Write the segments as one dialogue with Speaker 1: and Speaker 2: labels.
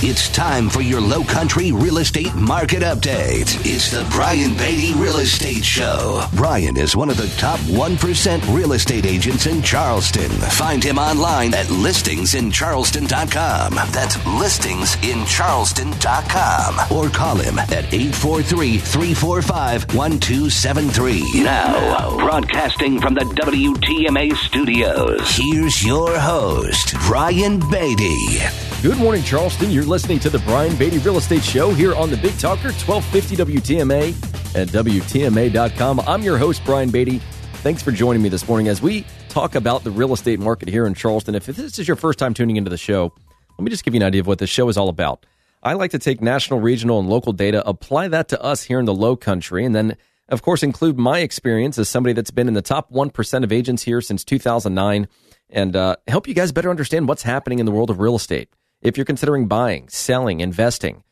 Speaker 1: It's time for your Low Country real estate market update. It's the Brian Beatty Real Estate Show. Brian is one of the top 1% real estate agents in Charleston. Find him online at listingsincharleston.com. That's listingsincharleston.com. Or call him at 843-345-1273. Now, broadcasting from the WTMA studios, here's your host, Brian Beatty.
Speaker 2: Good morning, Charleston. You're listening to the Brian Beatty Real Estate Show here on the Big Talker, 1250 WTMA at WTMA.com. I'm your host, Brian Beatty. Thanks for joining me this morning as we talk about the real estate market here in Charleston. If this is your first time tuning into the show, let me just give you an idea of what this show is all about. I like to take national, regional, and local data, apply that to us here in the Low Country, and then, of course, include my experience as somebody that's been in the top 1% of agents here since 2009 and help you guys better understand what's happening in the world of real estate. If you're considering buying, selling, investing,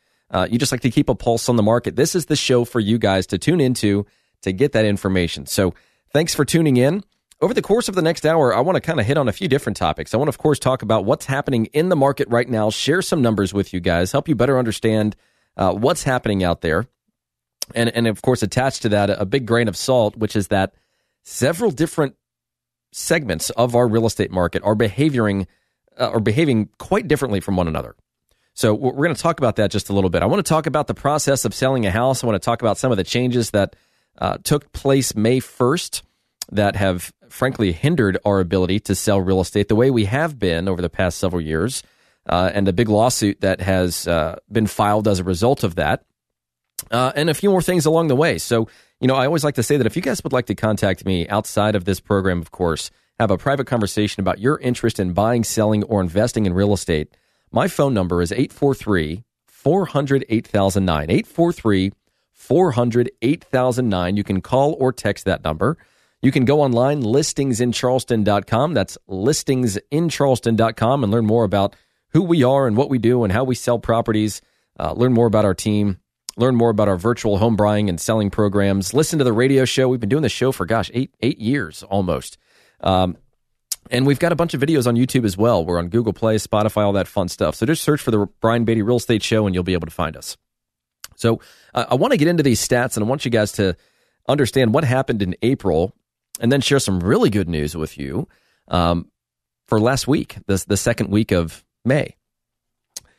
Speaker 2: you just like to keep a pulse on the market, this is the show for you guys to tune into to get that information. So thanks for tuning in. Over the course of the next hour, I want to kind of hit on a few different topics. I want to, of course, talk about what's happening in the market right now, share some numbers with you guys, help you better understand what's happening out there. And of course, attached to that, a big grain of salt, which is that several different segments of our real estate market are behaving quite differently from one another. So we're going to talk about that just a little bit. I want to talk about the process of selling a house. I want to talk about some of the changes that took place May 1st that have, frankly, hindered our ability to sell real estate the way we have been over the past several years, and the big lawsuit that has been filed as a result of that, and a few more things along the way. So, I always like to say that if you guys would like to contact me outside of this program, of course, have a private conversation about your interest in buying, selling, or investing in real estate, my phone number is 843-400-8009, 843-400-8009. You can call or text that number. You can go online, listingsincharleston.com. That's listingsincharleston.com, and learn more about who we are and what we do and how we sell properties. Learn more about our team. Learn more about our virtual home buying and selling programs. Listen to the radio show. We've been doing this show for, eight years almost. And we've got a bunch of videos on YouTube as well. We're on Google Play, Spotify, all that fun stuff. So just search for the Brian Beatty Real Estate Show and you'll be able to find us. So I want to get into these stats and I want you guys to understand what happened in April and then share some really good news with you for last week, the second week of May.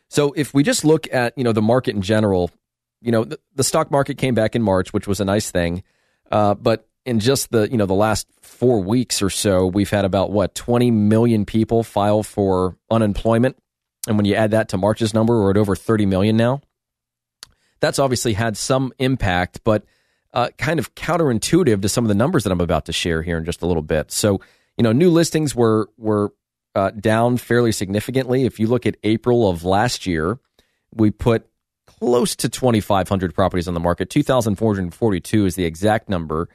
Speaker 2: So if we just look at, the market in general, the stock market came back in March, which was a nice thing. But in just the last 4 weeks or so, we've had about 20 million people file for unemployment. And when you add that to March's number, we're at over 30 million now. That's obviously had some impact, but kind of counterintuitive to some of the numbers that I'm about to share here in just a little bit. So, new listings were down fairly significantly. If you look at April of last year, we put close to 2,500 properties on the market. 2,442 is the exact number.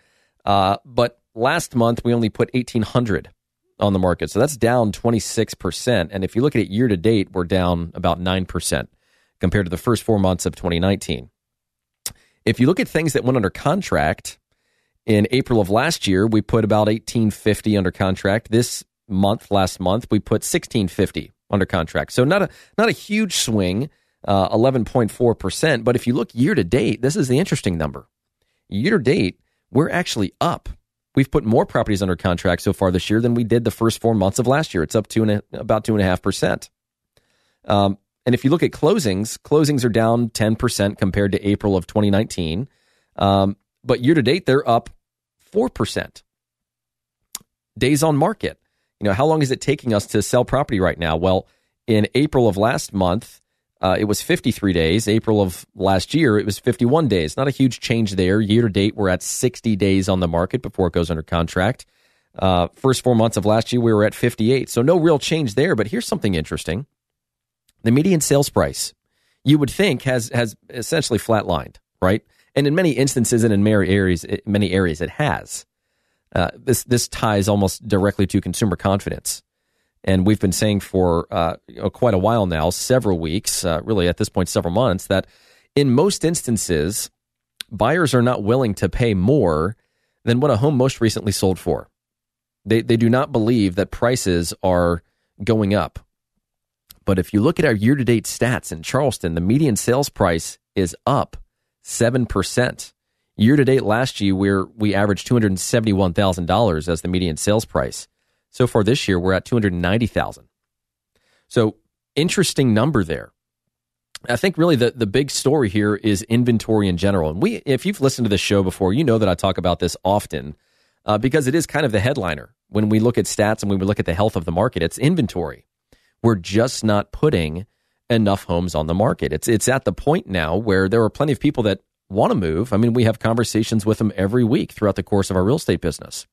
Speaker 2: But last month, we only put 1,800 on the market. So that's down 26%. And if you look at it year to date, we're down about 9% compared to the first 4 months of 2019. If you look at things that went under contract, in April of last year, we put about 1,850 under contract. Last month, we put 1,650 under contract. So not a huge swing, 11.4%. But if you look year to date, this is the interesting number. Year to date, we're actually up. We've put more properties under contract so far this year than we did the first 4 months of last year. It's up about 2.5%. And if you look at closings are down 10% compared to April of 2019. But year to date, they're up 4%. Days on market. How long is it taking us to sell property right now? Well, in April of last month, it was 53 days. April of last year, it was 51 days. Not a huge change there. Year to date, we're at 60 days on the market before it goes under contract. First 4 months of last year, we were at 58. So no real change there. But here's something interesting. The median sales price, you would think, has essentially flatlined, right? And in many instances and in many areas it has. This ties almost directly to consumer confidence. And we've been saying for quite a while now, several weeks, really at this point several months, that in most instances, buyers are not willing to pay more than what a home most recently sold for. They do not believe that prices are going up. But if you look at our year-to-date stats in Charleston, the median sales price is up 7%. Year-to-date last year, we averaged $271,000 as the median sales price. So far this year, we're at $290,000. So interesting number there. I think really the big story here is inventory in general. And if you've listened to this show before, you know that I talk about this often because it is kind of the headliner. When we look at stats and when we look at the health of the market, it's inventory. We're just not putting enough homes on the market. It's at the point now where there are plenty of people that want to move. I mean, we have conversations with them every week throughout the course of our real estate business.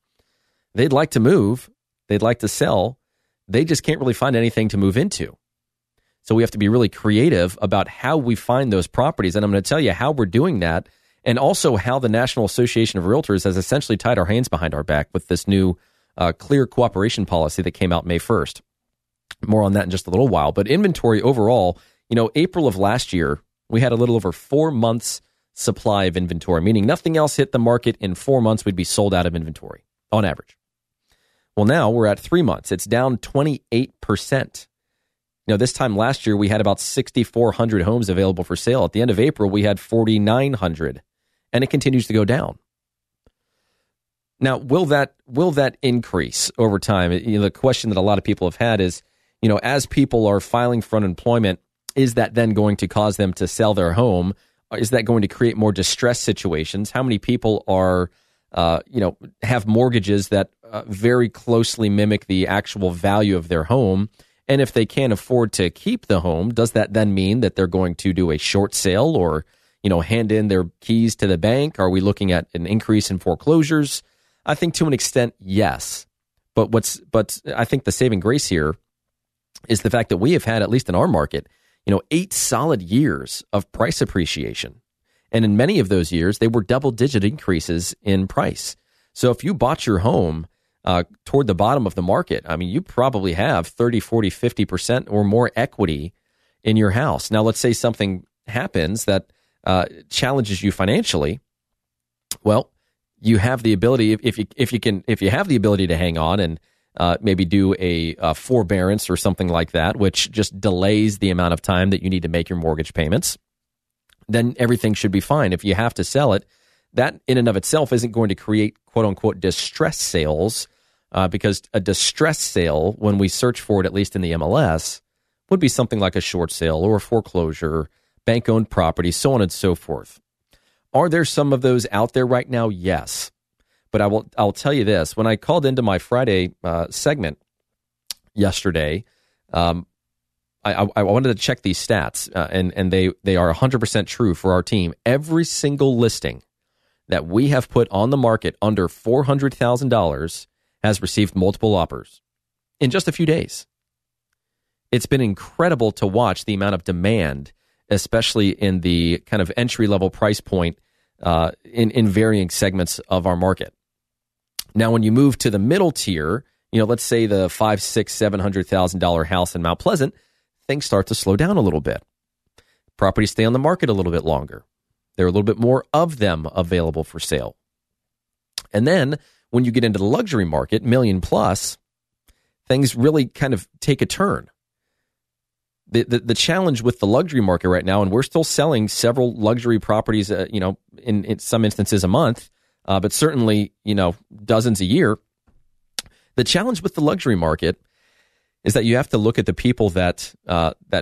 Speaker 2: They'd like to move. They'd like to sell. They just can't really find anything to move into. So we have to be really creative about how we find those properties. And I'm going to tell you how we're doing that and also how the National Association of Realtors has essentially tied our hands behind our back with this new clear cooperation policy that came out May 1st. More on that in just a little while. But inventory overall, April of last year, we had a little over 4 months supply of inventory, meaning nothing else hit the market in 4 months, we'd be sold out of inventory on average. Well, now we're at 3 months. It's down 28%. This time last year, we had about 6,400 homes available for sale. At the end of April, we had 4,900, and it continues to go down. Now, will that increase over time? The question that a lot of people have had is, as people are filing for unemployment, is that then going to cause them to sell their home? Is that going to create more distress situations? How many people are, have mortgages that very closely mimic the actual value of their home? And if they can't afford to keep the home, does that then mean that they're going to do a short sale or, hand in their keys to the bank? Are we looking at an increase in foreclosures? I think to an extent, yes. But I think the saving grace here is the fact that we have had, at least in our market, 8 solid years of price appreciation. And in many of those years, they were double-digit increases in price. So if you bought your home toward the bottom of the market, I mean, you probably have 30, 40, 50% or more equity in your house. Now, let's say something happens that challenges you financially. Well, you have the ability, if you have the ability to hang on and maybe do a forbearance or something like that, which just delays the amount of time that you need to make your mortgage payments, then everything should be fine. If you have to sell it, that in and of itself isn't going to create quote-unquote distress sales because a distress sale, when we search for it, at least in the MLS, would be something like a short sale or a foreclosure, bank-owned property, so on and so forth. Are there some of those out there right now? Yes. But I'll tell you this. When I called into my Friday segment yesterday, I wanted to check these stats, and they are 100% true for our team. Every single listing that we have put on the market under $400,000 has received multiple offers in just a few days. It's been incredible to watch the amount of demand, especially in the kind of entry-level price point in varying segments of our market. Now, when you move to the middle tier, let's say the $500,000, $600,000, $700,000 house in Mount Pleasant, things start to slow down a little bit. Properties stay on the market a little bit longer. There are a little bit more of them available for sale. And then when you get into the luxury market, million plus, things really kind of take a turn. The challenge with the luxury market right now, and we're still selling several luxury properties, in some instances a month, but certainly, dozens a year. The challenge with the luxury market is that you have to look at the people that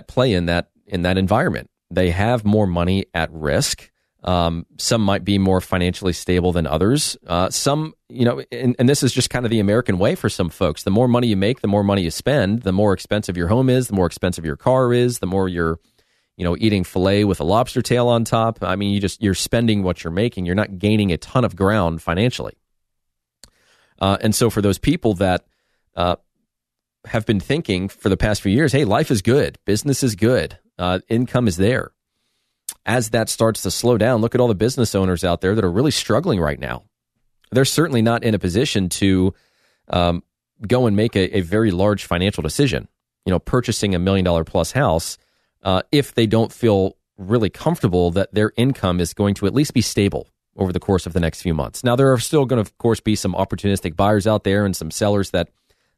Speaker 2: play in that environment. They have more money at risk. Some might be more financially stable than others. Some, and this is just kind of the American way for some folks. The more money you make, the more money you spend, the more expensive your home is, the more expensive your car is, the more you're, eating filet with a lobster tail on top. I mean, you're spending what you're making. You're not gaining a ton of ground financially. And so for those people that have been thinking for the past few years, hey, life is good, business is good, income is there. As that starts to slow down, look at all the business owners out there that are really struggling right now. They're certainly not in a position to go and make a very large financial decision, purchasing $1 million plus house, if they don't feel really comfortable that their income is going to at least be stable over the course of the next few months. Now, there are still going to, of course, be some opportunistic buyers out there and some sellers that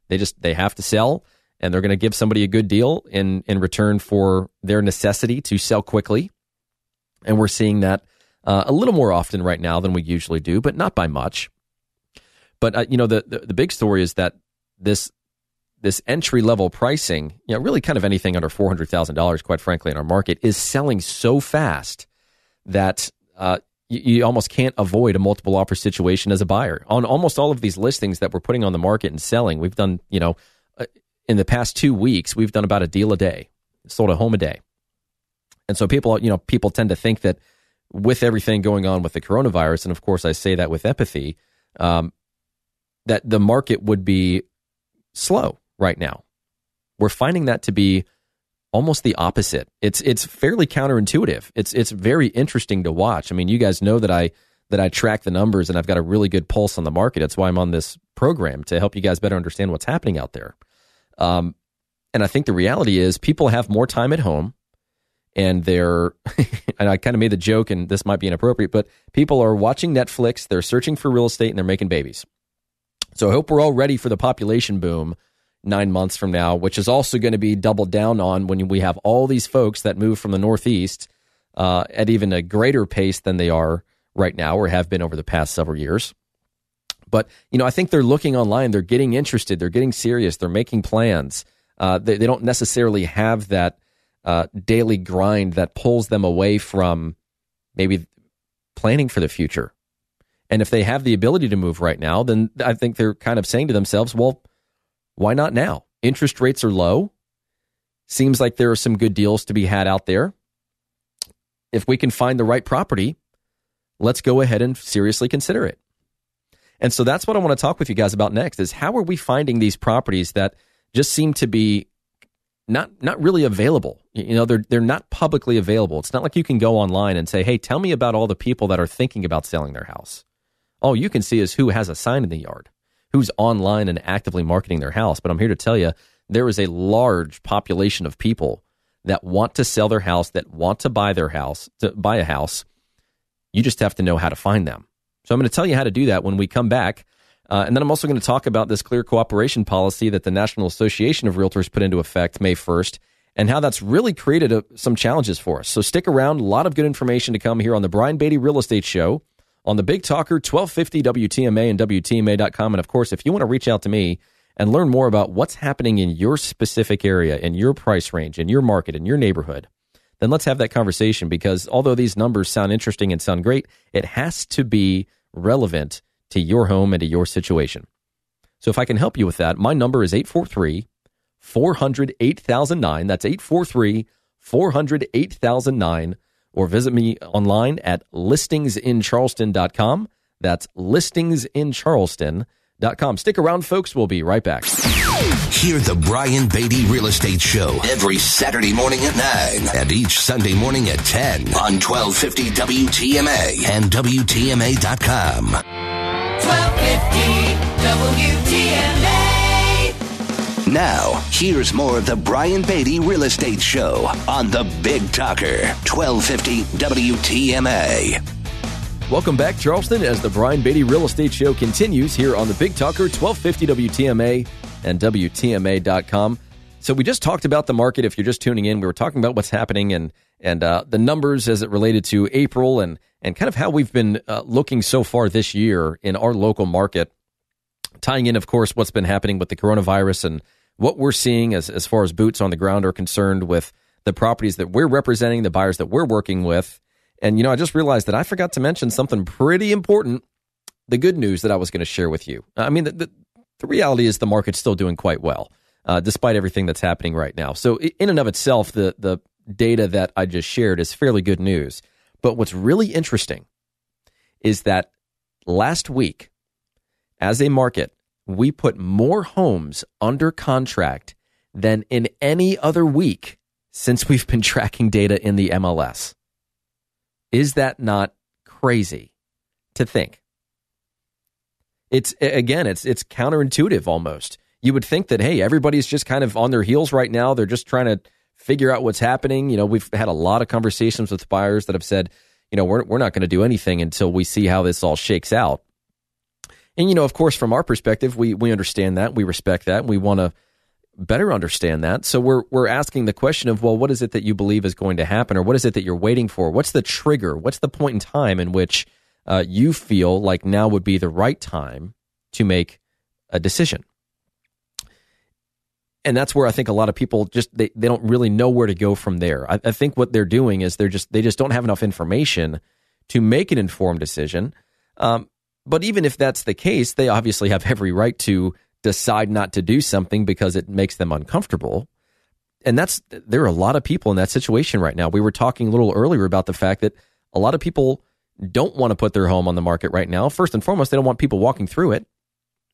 Speaker 2: they have to sell, and they're going to give somebody a good deal in return for their necessity to sell quickly. And we're seeing that a little more often right now than we usually do, but not by much. But the big story is that this entry level pricing, really kind of anything under $400,000, quite frankly, in our market, is selling so fast that you almost can't avoid a multiple offer situation as a buyer. On almost all of these listings that we're putting on the market and selling, we've done, in the past 2 weeks, we've done about a deal a day, sold a home a day. And so people tend to think that with everything going on with the coronavirus, and of course I say that with empathy, that the market would be slow right now. We're finding that to be almost the opposite. It's fairly counterintuitive. It's very interesting to watch. I mean, you guys know that I track the numbers and I've got a really good pulse on the market. That's why I'm on this program, to help you guys better understand what's happening out there. And I think the reality is people have more time at home, and they're, and I kind of made the joke, and this might be inappropriate, but people are watching Netflix, they're searching for real estate, and they're making babies. So I hope we're all ready for the population boom 9 months from now, which is also going to be doubled down on when we have all these folks that move from the Northeast at even a greater pace than they are right now or have been over the past several years. But, I think they're looking online, they're getting interested, they're getting serious, they're making plans. They don't necessarily have that daily grind that pulls them away from maybe planning for the future. And if they have the ability to move right now, then I think they're kind of saying to themselves, well, why not now? Interest rates are low. Seems like there are some good deals to be had out there. If we can find the right property, let's go ahead and seriously consider it. And so that's what I want to talk with you guys about next, is how are we finding these properties that just seem to be not really available? They're not publicly available. It's not like you can go online and say, hey, tell me about all the people that are thinking about selling their house. All you can see is who has a sign in the yard, who's online and actively marketing their house. But I'm here to tell you, there is a large population of people that want to sell their house, that want to buy a house. You just have to know how to find them. So I'm going to tell you how to do that when we come back. And then I'm also going to talk about this clear cooperation policy that the National Association of Realtors put into effect May 1st, and how that's really created some challenges for us. So stick around. A lot of good information to come here on the Brian Beatty Real Estate Show on the Big Talker, 1250 WTMA and WTMA.com. And of course, if you want to reach out to me and learn more about what's happening in your specific area, in your price range, in your market, in your neighborhood, then let's have that conversation, because although these numbers sound interesting and sound great, it has to be relevant to your home and to your situation. So if I can help you with that, my number is 843-400-8009. That's 843-400-8009. Or visit me online at listingsincharleston.com. That's listingsincharleston.com. Stick around, folks. We'll be right back.
Speaker 1: Hear the Brian Beatty Real Estate Show every Saturday morning at 9 and each Sunday morning at 10 on 1250 WTMA and WTMA.com.
Speaker 3: 1250 WTMA.
Speaker 1: Now, here's more of the Brian Beatty Real Estate Show on the Big Talker, 1250 WTMA.
Speaker 2: Welcome back, Charleston, as the Brian Beatty Real Estate Show continues here on the Big Talker, 1250 WTMA and WTMA.com. So we just talked about the market. If you're just tuning in, we were talking about what's happening and the numbers as it related to April and kind of how we've been looking so far this year in our local market, tying in, of course, what's been happening with the coronavirus and what we're seeing as far as boots on the ground are concerned with the properties that we're representing, the buyers that we're working with. And, I just realized that I forgot to mention something pretty important, the good news that I was going to share with you. I mean, the reality is the market's still doing quite well, despite everything that's happening right now. So in and of itself, the data that I just shared is fairly good news. But what's really interesting is that last week, as a market, we put more homes under contract than in any other week since we've been tracking data in the MLS. Is that not crazy to think? It's counterintuitive almost. You would think that, hey, everybody's just kind of on their heels right now. They're just trying to figure out what's happening. We've had a lot of conversations with buyers that have said, we're not going to do anything until we see how this all shakes out. And, of course, from our perspective, we understand that. We respect that. We want to better understand that. So we're asking the question of, well, what is it that you believe is going to happen, or what is it that you're waiting for? What's the trigger? What's the point in time in which you feel like now would be the right time to make a decision? And that's where I think a lot of people just they don't really know where to go from there. I think what they're doing is they just don't have enough information to make an informed decision. But even if that's the case, they obviously have every right to decide not to do something because it makes them uncomfortable. And there are a lot of people in that situation right now. We were talking a little earlier about the fact that a lot of people don't want to put their home on the market right now. First and foremost, they don't want people walking through it.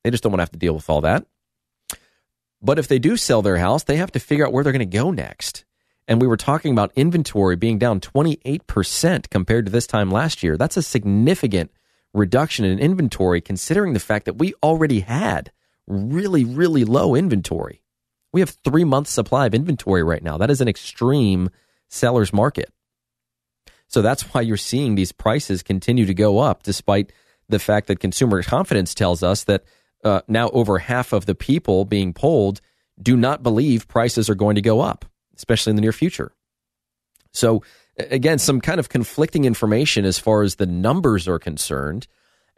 Speaker 2: They just don't want to have to deal with all that. But if they do sell their house, they have to figure out where they're going to go next. And we were talking about inventory being down 28% compared to this time last year. That's a significant reduction in inventory considering the fact that we already had really, really low inventory. We have 3 months supply of inventory right now. That is an extreme seller's market. So that's why you're seeing these prices continue to go up, despite the fact that consumer confidence tells us that now over half of the people being polled do not believe prices are going to go up, especially in the near future. So again, some kind of conflicting information as far as the numbers are concerned.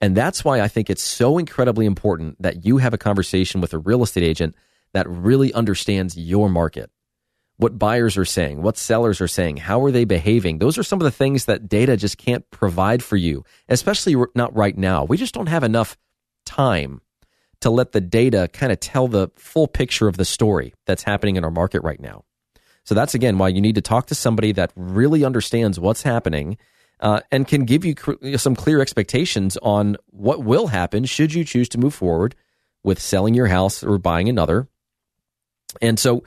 Speaker 2: And that's why I think it's so incredibly important that you have a conversation with a real estate agent that really understands your market, what buyers are saying, what sellers are saying, how are they behaving. Those are some of the things that data just can't provide for you, especially not right now. We just don't have enough time to let the data kind of tell the full picture of the story that's happening in our market right now. So that's, again, why you need to talk to somebody that really understands what's happening and can give you some clear expectations on what will happen should you choose to move forward with selling your house or buying another. And so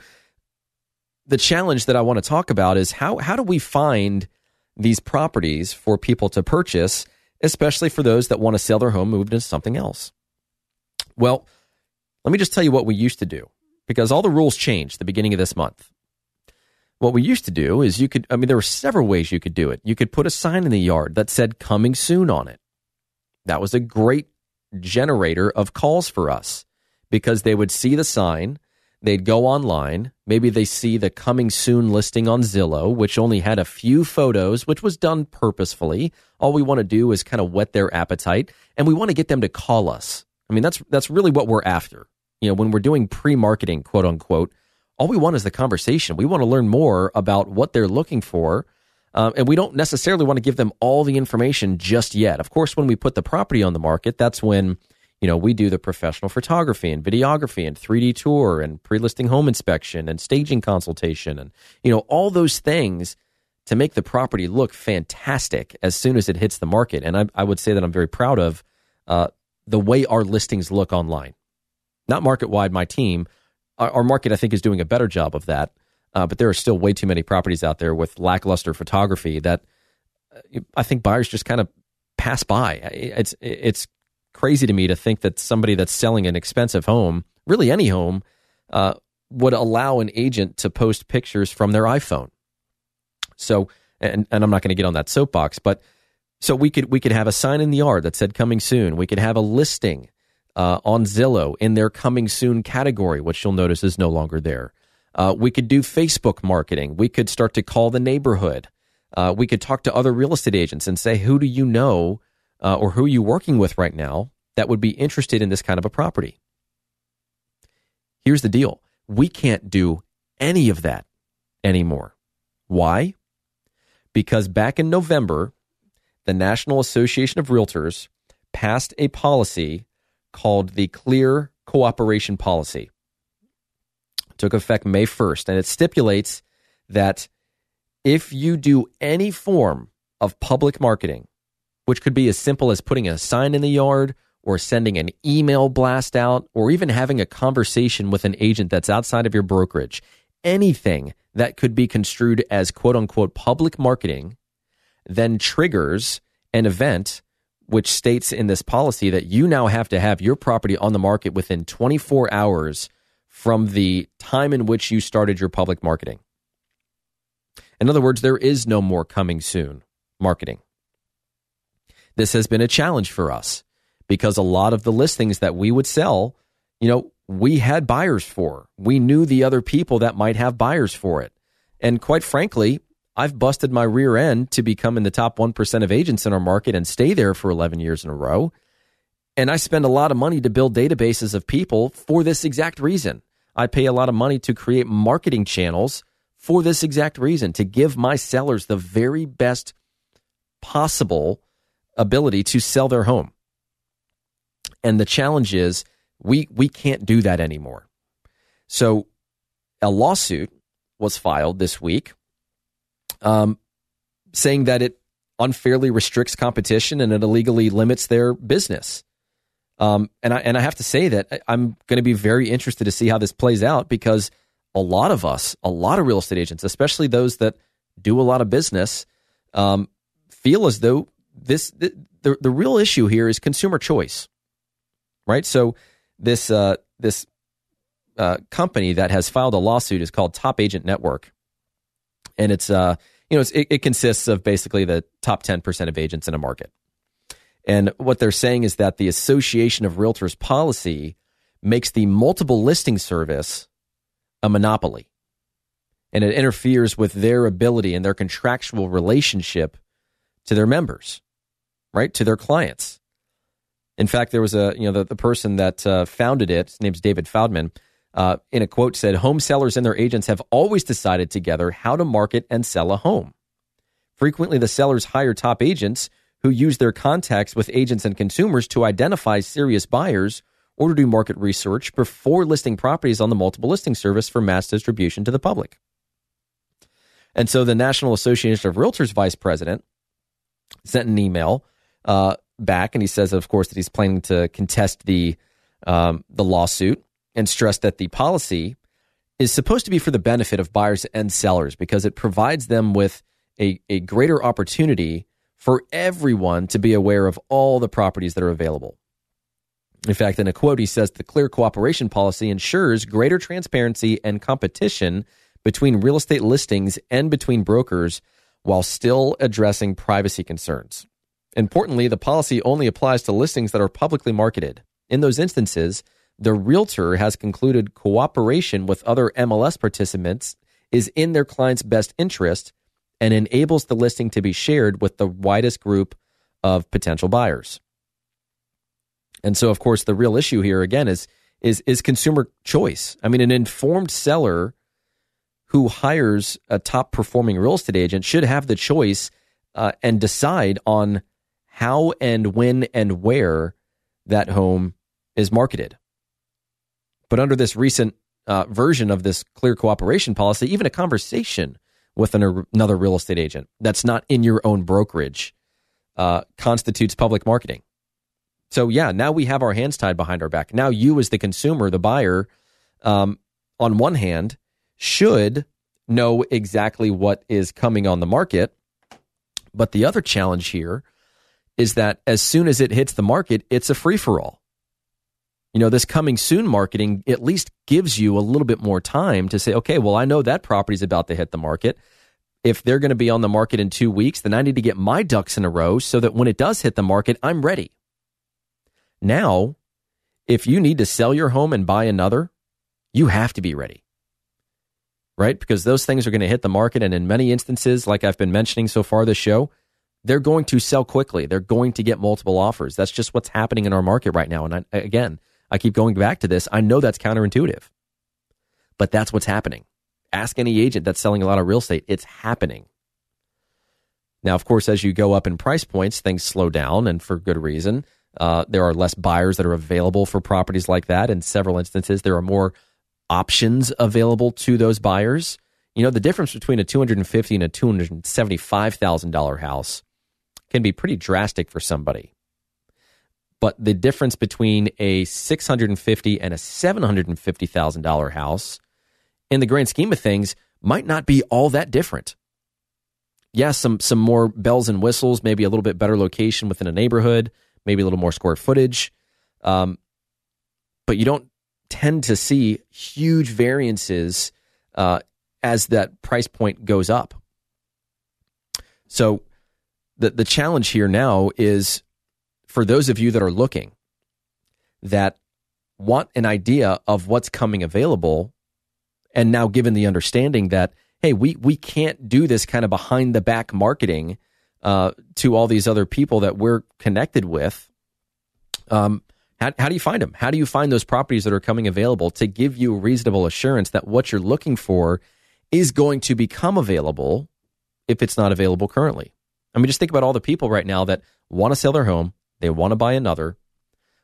Speaker 2: the challenge that I want to talk about is how do we find these properties for people to purchase, especially for those that want to sell their home, move into something else? Well, let me just tell you what we used to do, because all the rules changed at the beginning of this month. What we used to do is there were several ways you could do it. You could put a sign in the yard that said coming soon on it. That was a great generator of calls for us because they would see the sign, they'd go online, maybe they see the coming soon listing on Zillow, which only had a few photos, which was done purposefully. All we want to do is kind of whet their appetite, and we want to get them to call us. I mean, that's really what we're after. When we're doing pre-marketing, quote unquote, all we want is the conversation. We want to learn more about what they're looking for, and we don't necessarily want to give them all the information just yet. Of course, when we put the property on the market, that's when we do the professional photography and videography and 3D tour and pre-listing home inspection and staging consultation and all those things to make the property look fantastic as soon as it hits the market. And I would say that I'm very proud of the way our listings look online. Not market-wide, my team. Our market, I think, is doing a better job of that. But there are still way too many properties out there with lackluster photography that I think buyers just kind of pass by. It's crazy to me to think that somebody that's selling an expensive home, really any home, would allow an agent to post pictures from their iPhone. So, and I'm not going to get on that soapbox, but so we could have a sign in the yard that said coming soon. We could have a listing on Zillow in their coming soon category, which you'll notice is no longer there. We could do Facebook marketing. We could start to call the neighborhood. We could talk to other real estate agents and say, who do you know or who are you working with right now that would be interested in this kind of a property? Here's the deal. We can't do any of that anymore. Why? Because back in November, the National Association of Realtors passed a policy called the Clear Cooperation Policy. It took effect May 1st, and it stipulates that if you do any form of public marketing, which could be as simple as putting a sign in the yard or sending an email blast out or even having a conversation with an agent that's outside of your brokerage, anything that could be construed as quote-unquote public marketing then triggers an event which states in this policy that you now have to have your property on the market within 24 hours from the time in which you started your public marketing. In other words, there is no more coming soon marketing. This has been a challenge for us because a lot of the listings that we would sell, we had buyers for. We knew the other people that might have buyers for it. And quite frankly, I've busted my rear end to become in the top 1% of agents in our market and stay there for 11 years in a row. And I spend a lot of money to build databases of people for this exact reason. I pay a lot of money to create marketing channels for this exact reason, to give my sellers the very best possible ability to sell their home. And the challenge is we can't do that anymore. So a lawsuit was filed this week saying that it unfairly restricts competition and it illegally limits their business. And I have to say that I'm going to be very interested to see how this plays out, because a lot of real estate agents, especially those that do a lot of business, feel as though the real issue here is consumer choice, right? So this company that has filed a lawsuit is called Top Agent Network, and it consists of basically the top 10% of agents in a market. And what they're saying is that the Association of Realtors policy makes the multiple listing service a monopoly, and it interferes with their ability and their contractual relationship to their members, right, to their clients. In fact, there was the person that founded it, his name's David Feldman, in a quote said, "Home sellers and their agents have always decided together how to market and sell a home. Frequently, the sellers hire top agents who use their contacts with agents and consumers to identify serious buyers or to do market research before listing properties on the multiple listing service for mass distribution to the public." And so the National Association of Realtors vice president sent an email back, and he says, of course, that he's planning to contest the lawsuit and stressed that the policy is supposed to be for the benefit of buyers and sellers because it provides them with a greater opportunity for everyone to be aware of all the properties that are available. In fact, in a quote, he says, "The clear cooperation policy ensures greater transparency and competition between real estate listings and between brokers while still addressing privacy concerns. Importantly, the policy only applies to listings that are publicly marketed. In those instances, the realtor has concluded cooperation with other MLS participants is in their client's best interest and enables the listing to be shared with the widest group of potential buyers." And so, of course, the real issue here, again, is consumer choice. I mean, an informed seller who hires a top-performing real estate agent should have the choice and decide on how and when and where that home is marketed. But under this recent version of this clear cooperation policy, even a conversation with another real estate agent that's not in your own brokerage constitutes public marketing. So yeah, now we have our hands tied behind our back. Now you as the consumer, the buyer, on one hand, should know exactly what is coming on the market. But the other challenge here is that as soon as it hits the market, it's a free-for-all. This coming soon marketing at least gives you a little bit more time to say, okay, well, I know that property's about to hit the market. If they're going to be on the market in 2 weeks, then I need to get my ducks in a row so that when it does hit the market, I'm ready. Now, if you need to sell your home and buy another, you have to be ready, right? Because those things are going to hit the market. And in many instances, like I've been mentioning so far this show, they're going to sell quickly. They're going to get multiple offers. That's just what's happening in our market right now. And I keep going back to this. I know that's counterintuitive, but that's what's happening. Ask any agent that's selling a lot of real estate. It's happening. Now, of course, as you go up in price points, things slow down, and for good reason. There are less buyers that are available for properties like that. In several instances, there are more options available to those buyers. The difference between a $250,000 and a $275,000 house can be pretty drastic for somebody. But the difference between a $650,000 and a $750,000 house, in the grand scheme of things, might not be all that different. Yes, some more bells and whistles, maybe a little bit better location within a neighborhood, maybe a little more square footage. But you don't tend to see huge variances as that price point goes up. So the challenge here now is, for those of you that are looking, that want an idea of what's coming available. And now given the understanding that, hey, we can't do this kind of behind the back marketing to all these other people that we're connected with. How do you find them? How do you find those properties that are coming available to give you reasonable assurance that what you're looking for is going to become available if it's not available currently? I mean, just think about all the people right now that want to sell their home, they want to buy another,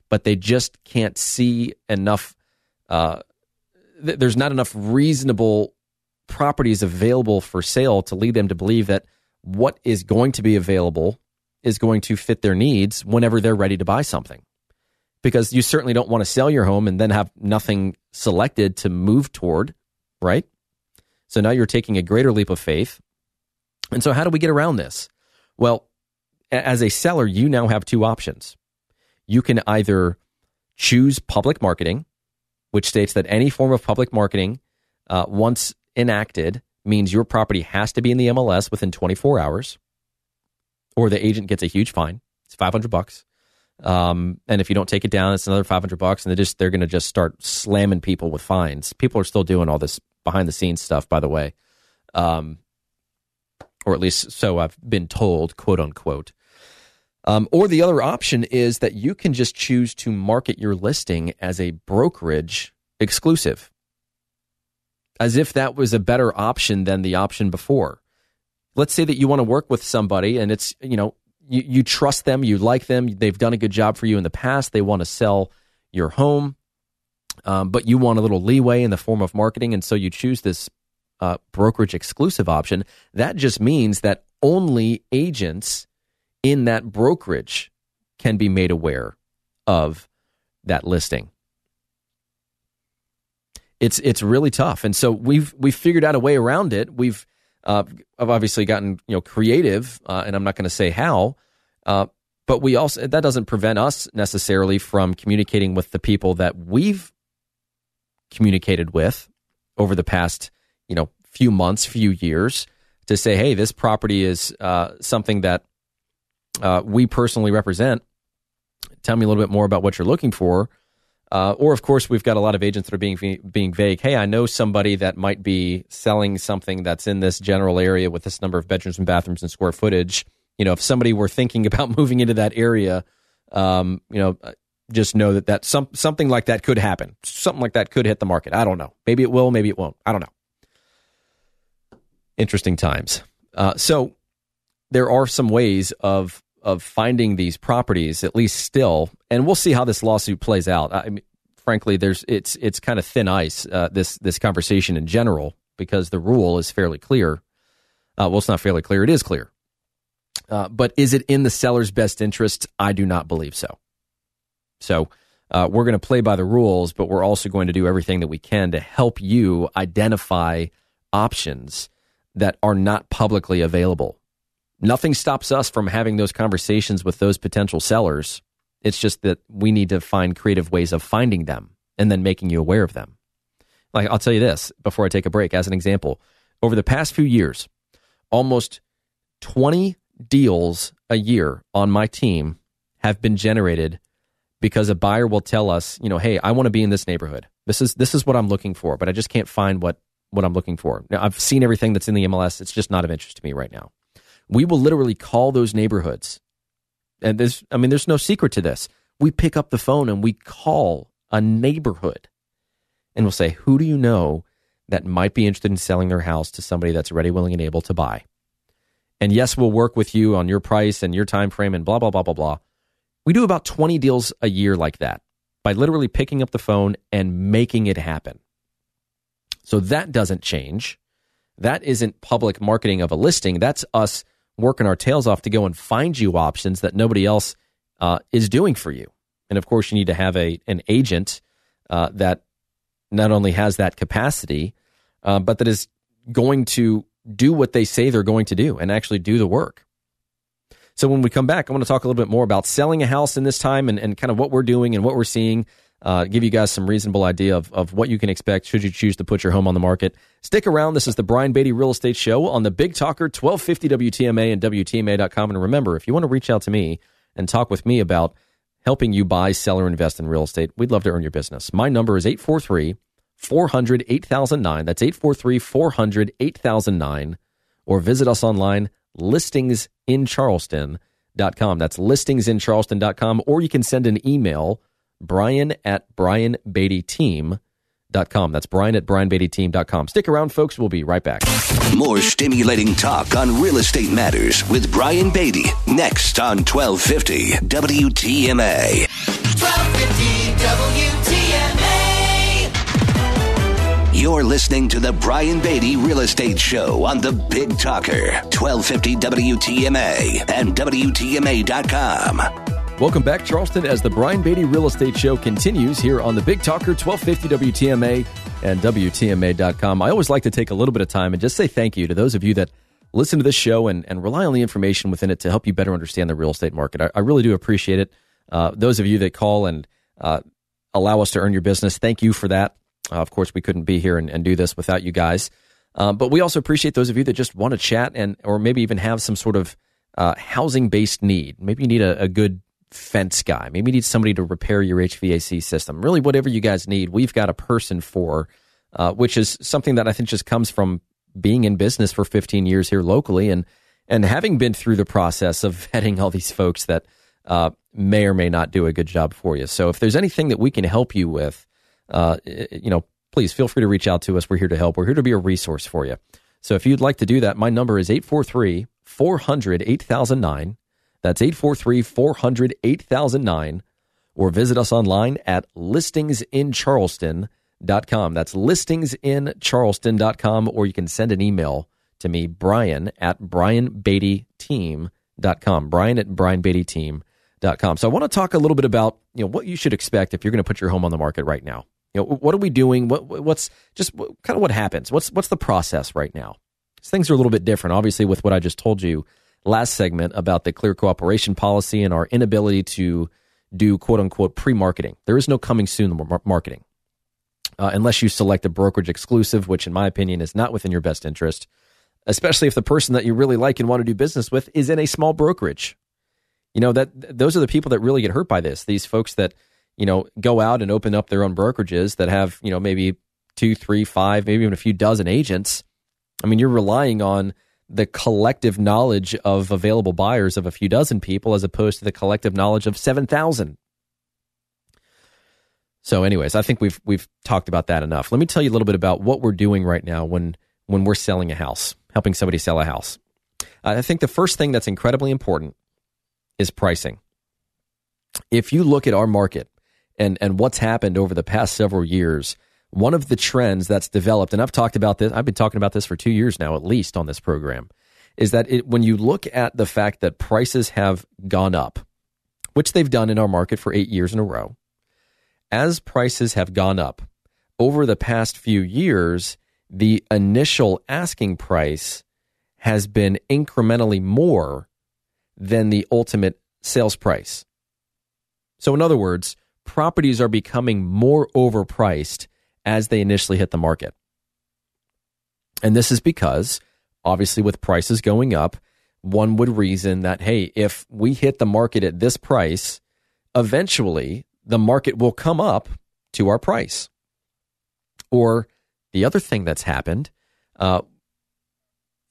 Speaker 2: but they just can't see enough. There's not enough reasonable properties available for sale to lead them to believe that what is going to be available is going to fit their needs whenever they're ready to buy something. Because you certainly don't want to sell your home and then have nothing selected to move toward, right? So now you're taking a greater leap of faith. And so how do we get around this? Well, as a seller, you now have two options. You can either choose public marketing, which states that any form of public marketing, once enacted, means your property has to be in the MLS within 24 hours, or the agent gets a huge fine. It's $500. And if you don't take it down, it's another $500, and they're going to just start slamming people with fines. People are still doing all this behind the scenes stuff, by the way, or at least so I've been told, quote unquote. Or the other option is that you can just choose to market your listing as a brokerage exclusive, as if that was a better option than the option before. Let's say that you want to work with somebody, and it's, you trust them, you like them, they've done a good job for you in the past, they want to sell your home, but you want a little leeway in the form of marketing, and so you choose this brokerage exclusive option. That just means that only agents in that brokerage can be made aware of that listing. It's really tough, and so we've figured out a way around it. I've obviously gotten creative, and I'm not going to say how, but we also, that doesn't prevent us necessarily from communicating with the people that we've communicated with over the past few months, few years, to say, hey, this property is something that we personally represent. Tell me a little bit more about what you're looking for. Or, of course, we've got a lot of agents that are being vague. Hey, I know somebody that might be selling something that's in this general area with this number of bedrooms and bathrooms and square footage. If somebody were thinking about moving into that area, just know that something like that could happen. Something like that could hit the market. I don't know. Maybe it will, maybe it won't. I don't know. Interesting times. So there are some ways of finding these properties, at least still, and we'll see how this lawsuit plays out. I mean, frankly, it's kind of thin ice, this conversation in general, because the rule is fairly clear. Well, it's not fairly clear; it is clear. But is it in the seller's best interest? I do not believe so. So we're going to play by the rules, but we're also going to do everything that we can to help you identify options that are not publicly available. Nothing stops us from having those conversations with those potential sellers. It's just that we need to find creative ways of finding them and then making you aware of them. Like, I'll tell you this before I take a break. As an example, over the past few years, almost 20 deals a year on my team have been generated because a buyer will tell us, hey, I want to be in this neighborhood. This is what I'm looking for, but I just can't find what I'm looking for. Now, I've seen everything that's in the MLS. It's just not of interest to me right now. We will literally call those neighborhoods. And there's no secret to this. We pick up the phone and we call a neighborhood and we'll say, who do you know that might be interested in selling their house to somebody that's ready, willing, and able to buy? And yes, we'll work with you on your price and your time frame and blah, blah, blah, blah, blah. We do about 20 deals a year like that by literally picking up the phone and making it happen. So that doesn't change. That isn't public marketing of a listing. That's us working our tails off to go and find you options that nobody else is doing for you. And of course, you need to have an agent that not only has that capacity, but that is going to do what they say they're going to do and actually do the work. So when we come back, I want to talk a little bit more about selling a house in this time and kind of what we're doing and what we're seeing. Give you guys some reasonable idea of what you can expect should you choose to put your home on the market. Stick around. This is the Brian Beatty Real Estate Show on the Big Talker, 1250 WTMA and WTMA.com. And remember, if you want to reach out to me and talk with me about helping you buy, sell, or invest in real estate. We'd love to earn your business. My number is 843-400-8009. That's 843-400-8009. Or visit us online, listingsincharleston.com. That's listingsincharleston.com. Or you can send an email, brian@brianbeattyteam.com. That's brian@brianbeattyteam.com. Stick around, folks. We'll be right back.
Speaker 1: More stimulating talk on real estate matters with Brian Beatty next on 1250 WTMA.
Speaker 3: 1250 WTMA.
Speaker 1: You're listening to the Brian Beatty Real Estate Show on the Big Talker, 1250 WTMA and WTMA.com.
Speaker 2: Welcome back, Charleston, as the Brian Beatty Real Estate Show continues here on the Big Talker, 1250 WTMA and WTMA.com. I always like to take a little bit of time and just say thank you to those of you that listen to this show and rely on the information within it to help you better understand the real estate market. I really do appreciate it. Those of you that call and allow us to earn your business, thank you for that. Of course, we couldn't be here and do this without you guys. But we also appreciate those of you that just want to chat or maybe even have some sort of housing-based need. Maybe you need a good fence guy. Maybe you need somebody to repair your HVAC system. Really, whatever you guys need, we've got a person for, which is something that I think just comes from being in business for 15 years here locally and having been through the process of vetting all these folks that may or may not do a good job for you. So if there's anything that we can help you with, please feel free to reach out to us. We're here to help. We're here to be a resource for you. So if you'd like to do that, my number is 843-400-8009. That's 843-400-8009. Or visit us online at listingsincharleston.com. That's listingsincharleston.com. Or you can send an email to me, brian@brianbeattyteam.com. brian@brianbeattyteam.com. So I want to talk a little bit about what you should expect if you're going to put your home on the market right now. What are we doing? What's kind of what happens? What's the process right now? Things are a little bit different, obviously, with what I just told you last segment about the clear cooperation policy and our inability to do quote-unquote pre-marketing. There is no coming soon marketing unless you select a brokerage exclusive, which in my opinion is not within your best interest, especially if the person that you really like and want to do business with is in a small brokerage. Those are the people that really get hurt by this. These folks that go out and open up their own brokerages that have maybe 2, 3, 5, maybe even a few dozen agents. I mean, you're relying on the collective knowledge of available buyers of a few dozen people as opposed to the collective knowledge of 7,000. So anyways, I think we've talked about that enough. Let me tell you a little bit about what we're doing right now when we're selling a house, helping somebody sell a house. I think the first thing that's incredibly important is pricing. If you look at our market and what's happened over the past several years, one of the trends that's developed, and I've been talking about this for 2 years now, at least on this program, is that when you look at the fact that prices have gone up, which they've done in our market for 8 years in a row, as prices have gone up over the past few years, the initial asking price has been incrementally more than the ultimate sales price. So in other words, properties are becoming more overpriced as they initially hit the market. And this is because, obviously, with prices going up, one would reason that, hey, if we hit the market at this price, eventually the market will come up to our price. Or the other thing that's happened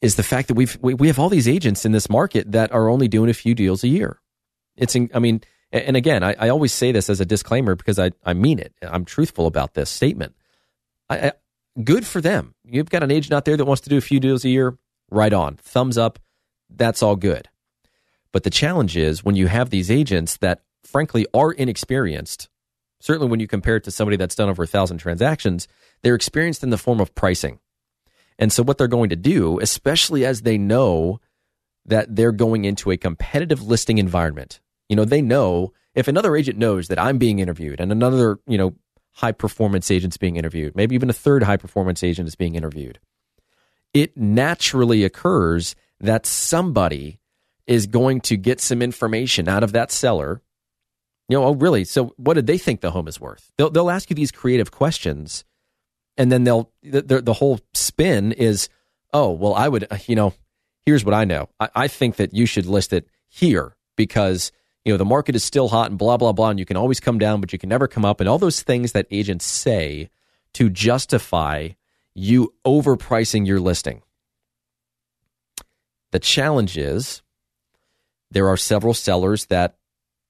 Speaker 2: is the fact that we have all these agents in this market that are only doing a few deals a year. And again, I always say this as a disclaimer because I mean it. I'm truthful about this statement. Good for them. You've got an agent out there that wants to do a few deals a year, right on. Thumbs up. That's all good. But the challenge is when you have these agents that frankly are inexperienced, certainly when you compare it to somebody that's done over 1,000 transactions, they're experienced in the form of pricing. And so what they're going to do, especially as they know that they're going into a competitive listing environment, they know if another agent knows that I'm being interviewed and another, high-performance agent's being interviewed, maybe even a third high-performance agent is being interviewed, it naturally occurs that somebody is going to get some information out of that seller. Oh, really? So what did they think the home is worth? They'll ask you these creative questions, and then the whole spin is, oh, well, I would, here's what I know. I think that you should list it here because, the market is still hot and blah, blah, blah, and you can always come down, but you can never come up, and all those things that agents say to justify you overpricing your listing. The challenge is there are several sellers that,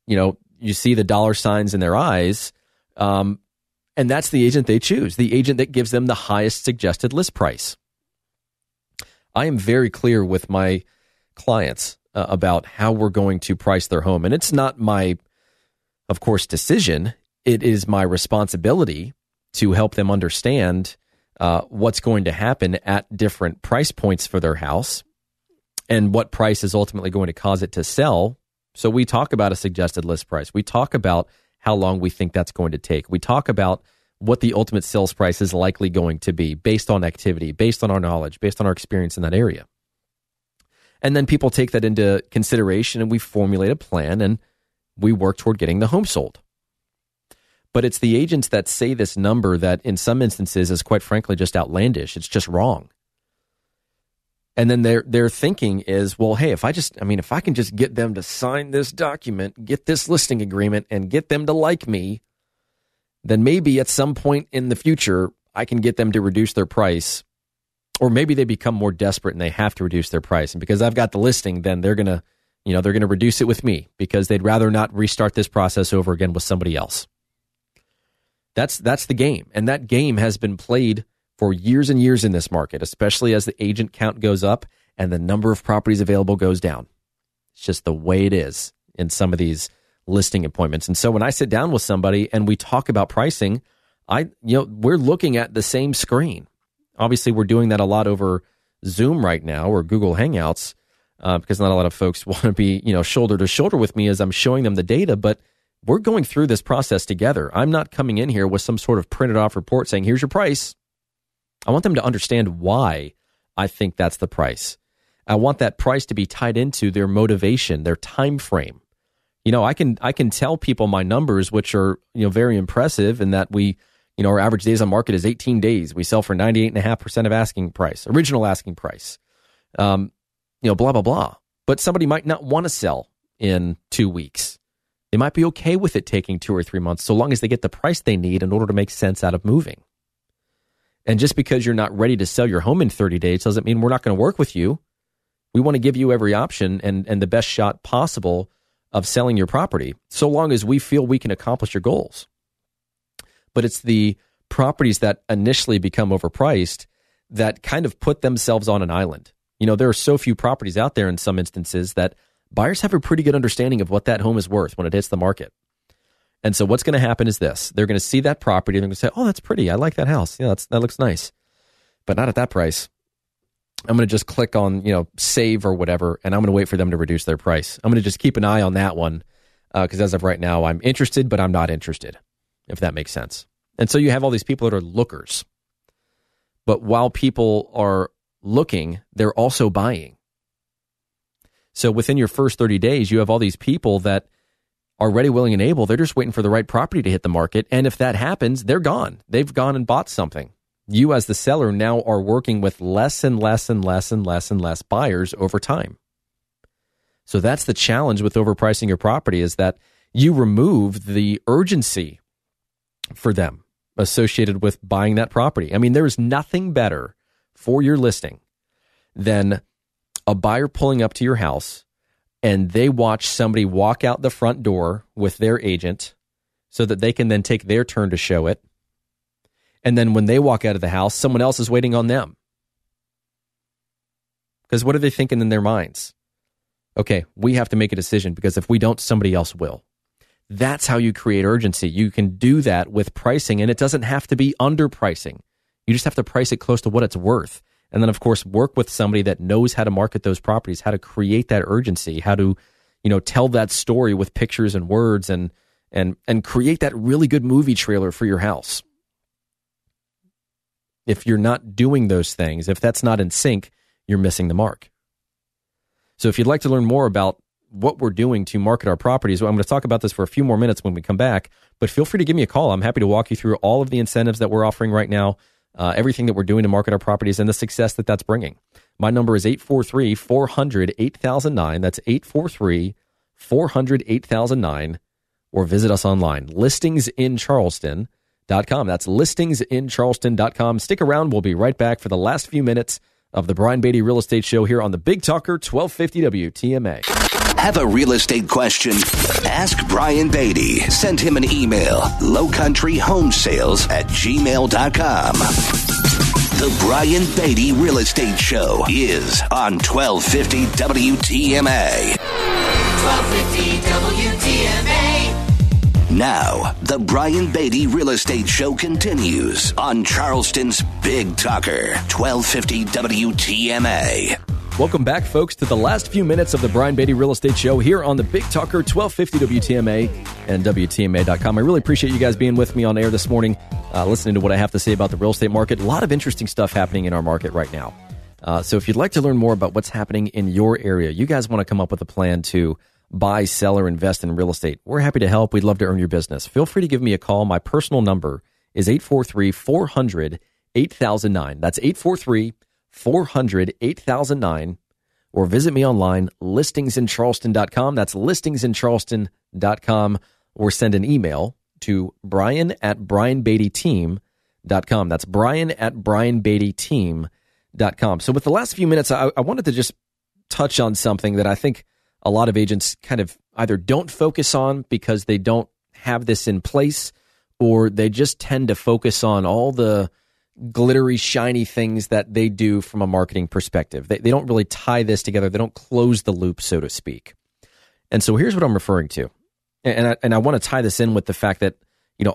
Speaker 2: you see the dollar signs in their eyes, and that's the agent they choose, the agent that gives them the highest suggested list price. I am very clear with my clients about how we're going to price their home. And it's not my, of course, decision. It is my responsibility to help them understand what's going to happen at different price points for their house and what price is ultimately going to cause it to sell. So we talk about a suggested list price. We talk about how long we think that's going to take. We talk about what the ultimate sales price is likely going to be based on activity, based on our knowledge, based on our experience in that area. And then people take that into consideration and we formulate a plan and we work toward getting the home sold. But it's the agents that say this number that in some instances is quite frankly just outlandish. It's just wrong. And then their thinking is, well, hey, if I can just get them to sign this document, get this listing agreement, and get them to like me, then maybe at some point in the future, I can get them to reduce their price. Or maybe they become more desperate and they have to reduce their price. And because I've got the listing, then they're going to reduce it with me because they'd rather not restart this process over again with somebody else. That's the game. And that game has been played for years and years in this market, especially as the agent count goes up and the number of properties available goes down. It's just the way it is in some of these listing appointments. And so when I sit down with somebody and we talk about pricing, we're looking at the same screen. Obviously, we're doing that a lot over Zoom right now or Google Hangouts because not a lot of folks want to be, shoulder to shoulder with me as I'm showing them the data, but we're going through this process together. I'm not coming in here with some sort of printed off report saying, here's your price. I want them to understand why I think that's the price. I want that price to be tied into their motivation, their time frame. I can tell people my numbers, which are, very impressive in that we, our average days on market is 18 days. We sell for 98.5% of asking price, original asking price, blah, blah, blah. But somebody might not want to sell in 2 weeks. They might be okay with it taking 2 or 3 months, so long as they get the price they need in order to make sense out of moving. And just because you're not ready to sell your home in 30 days doesn't mean we're not going to work with you. We want to give you every option and the best shot possible of selling your property, so long as we feel we can accomplish your goals. But it's the properties that initially become overpriced that kind of put themselves on an island. There are so few properties out there in some instances that buyers have a pretty good understanding of what that home is worth when it hits the market. And so what's going to happen is this. They're going to see that property and they're going to say, oh, that's pretty. I like that house. Yeah, that looks nice. But not at that price. I'm going to just click on, save or whatever, and I'm going to wait for them to reduce their price. I'm going to just keep an eye on that one because as of right now, I'm interested, but I'm not interested, if that makes sense. And so you have all these people that are lookers. But while people are looking, they're also buying. So within your first 30 days, you have all these people that are ready, willing, and able. They're just waiting for the right property to hit the market. And if that happens, they're gone. They've gone and bought something. You as the seller now are working with less and less and less and less and less buyers over time. So that's the challenge with overpricing your property is that you remove the urgency for them associated with buying that property. I mean, there is nothing better for your listing than a buyer pulling up to your house and they watch somebody walk out the front door with their agent so that they can then take their turn to show it. And then when they walk out of the house, someone else is waiting on them. Because what are they thinking in their minds? Okay, we have to make a decision because if we don't, somebody else will. That's how you create urgency. You can do that with pricing, and it doesn't have to be underpricing. You just have to price it close to what it's worth. And then, of course, work with somebody that knows how to market those properties, how to create that urgency, how to, tell that story with pictures and words and create that really good movie trailer for your house. If you're not doing those things, if that's not in sync, you're missing the mark. So if you'd like to learn more about what we're doing to market our properties, well, I'm going to talk about this for a few more minutes when we come back, but feel free to give me a call. I'm happy to walk you through all of the incentives that we're offering right now, everything that we're doing to market our properties and the success that that's bringing. My number is 843-400-8009. That's 844-400-8009, or visit us online, listingsincharleston.com. That's listingsincharleston.com. Stick around. We'll be right back for the last few minutes of the Brian Beatty Real Estate Show here on the Big Talker 1250 WTMA.
Speaker 1: Have a real estate question? Ask Brian Beatty. Send him an email, lowcountryhomesales@gmail.com. The Brian Beatty Real Estate Show is on 1250 WTMA.
Speaker 3: 1250 WTMA.
Speaker 1: Now, the Brian Beatty Real Estate Show continues on Charleston's Big Talker, 1250 WTMA.
Speaker 2: Welcome back, folks, to the last few minutes of the Brian Beatty Real Estate Show here on the Big Talker 1250 WTMA and WTMA.com. I really appreciate you guys being with me on air this morning, listening to what I have to say about the real estate market. A lot of interesting stuff happening in our market right now. So if you'd like to learn more about what's happening in your area, you guys want to come up with a plan to buy, sell, or invest in real estate, we're happy to help. We'd love to earn your business. Feel free to give me a call. My personal number is 843-400-8009. That's 843-400-8009. Or visit me online, listingsincharleston.com. That's listingsincharleston.com. Or send an email to brian@brianbeattyteam.com. That's brian@brianbeattyteam.com. So with the last few minutes, I wanted to just touch on something that I think a lot of agents kind of either don't focus on because they don't have this in place, or they just tend to focus on all the glittery, shiny things that they do from a marketing perspective. They don't really tie this together. They don't close the loop, so to speak. And so here's what I'm referring to. And I want to tie this in with the fact that,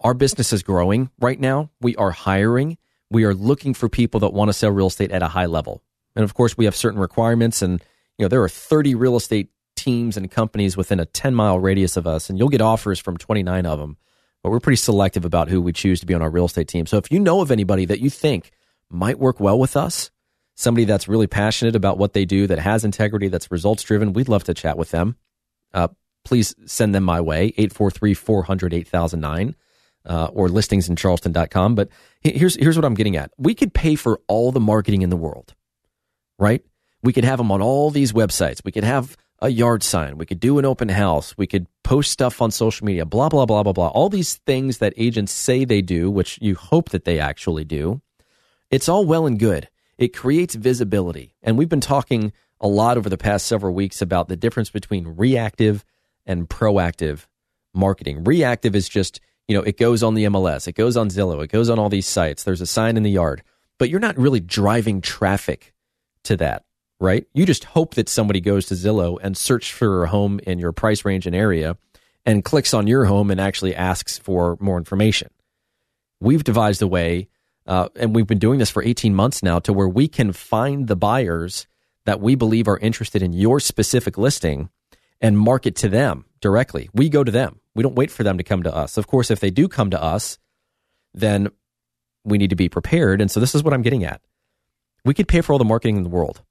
Speaker 2: our business is growing right now. We are hiring. We are looking for people that want to sell real estate at a high level. And of course, we have certain requirements, and there are 30 real estate teams and companies within a 10-mile radius of us, and you'll get offers from 29 of them. But we're pretty selective about who we choose to be on our real estate team. So if you know of anybody that you think might work well with us, somebody that's really passionate about what they do, that has integrity, that's results-driven, we'd love to chat with them. Please send them my way, 843-400-8009, or listingsincharleston.com. But here's what I'm getting at. We could pay for all the marketing in the world, right? We could have them on all these websites. We could have a yard sign. We could do an open house. We could post stuff on social media, blah, blah, blah, blah, blah. All these things that agents say they do, which you hope that they actually do. It's all well and good. It creates visibility. And we've been talking a lot over the past several weeks about the difference between reactive and proactive marketing. Reactive is just, it goes on the MLS, it goes on Zillow, it goes on all these sites. There's a sign in the yard, but you're not really driving traffic to that. Right? You just hope that somebody goes to Zillow and search for a home in your price range and area and clicks on your home and actually asks for more information. We've devised a way, and we've been doing this for 18 months now, to where we can find the buyers that we believe are interested in your specific listing and market to them directly. We go to them. We don't wait for them to come to us. Of course, if they do come to us, then we need to be prepared. And so this is what I'm getting at. We could pay for all the marketing in the world.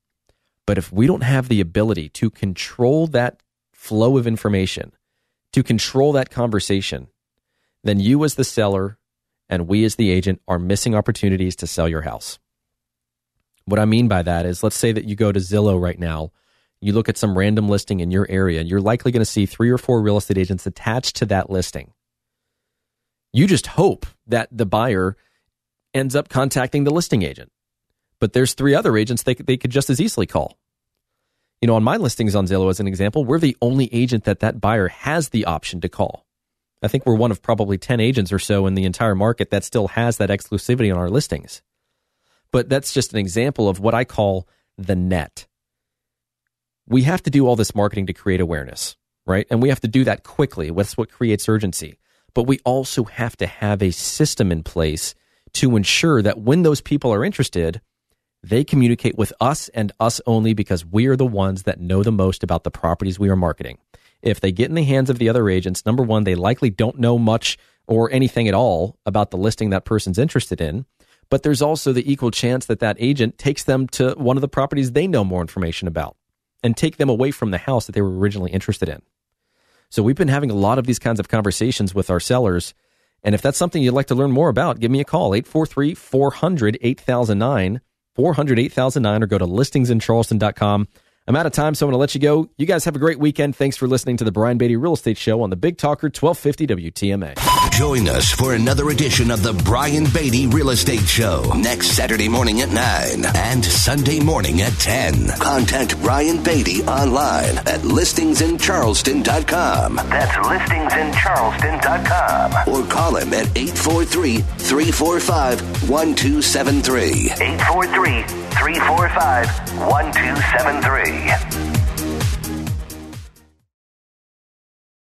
Speaker 2: But if we don't have the ability to control that flow of information, to control that conversation, then you as the seller and we as the agent are missing opportunities to sell your house. What I mean by that is, let's say that you go to Zillow right now, you look at some random listing in your area, and you're likely going to see 3 or 4 real estate agents attached to that listing. You just hope that the buyer ends up contacting the listing agent. But there's 3 other agents they could just as easily call. On my listings on Zillow, as an example, we're the only agent that buyer has the option to call. I think we're one of probably 10 agents or so in the entire market that still has that exclusivity on our listings. But that's just an example of what I call the net. We have to do all this marketing to create awareness, right? And we have to do that quickly. That's what creates urgency. But we also have to have a system in place to ensure that when those people are interested, they communicate with us and us only, because we are the ones that know the most about the properties we are marketing. If they get in the hands of the other agents, number one, they likely don't know much or anything at all about the listing that person's interested in. But there's also the equal chance that that agent takes them to one of the properties they know more information about and take them away from the house that they were originally interested in. So we've been having a lot of these kinds of conversations with our sellers. And if that's something you'd like to learn more about, give me a call, 843-400-8009. 400-8009, or go to listingsincharleston.com. I'm out of time, so I'm going to let you go. You guys have a great weekend. Thanks for listening to the Brian Beatty Real Estate Show on the Big Talker 1250 WTMA.
Speaker 1: Join us for another edition of the Brian Beatty Real Estate Show next Saturday morning at 9 and Sunday morning at 10. Contact Brian Beatty online at listingsincharleston.com. That's listingsincharleston.com. Or call him at 843-345-1273. 843-345-1273.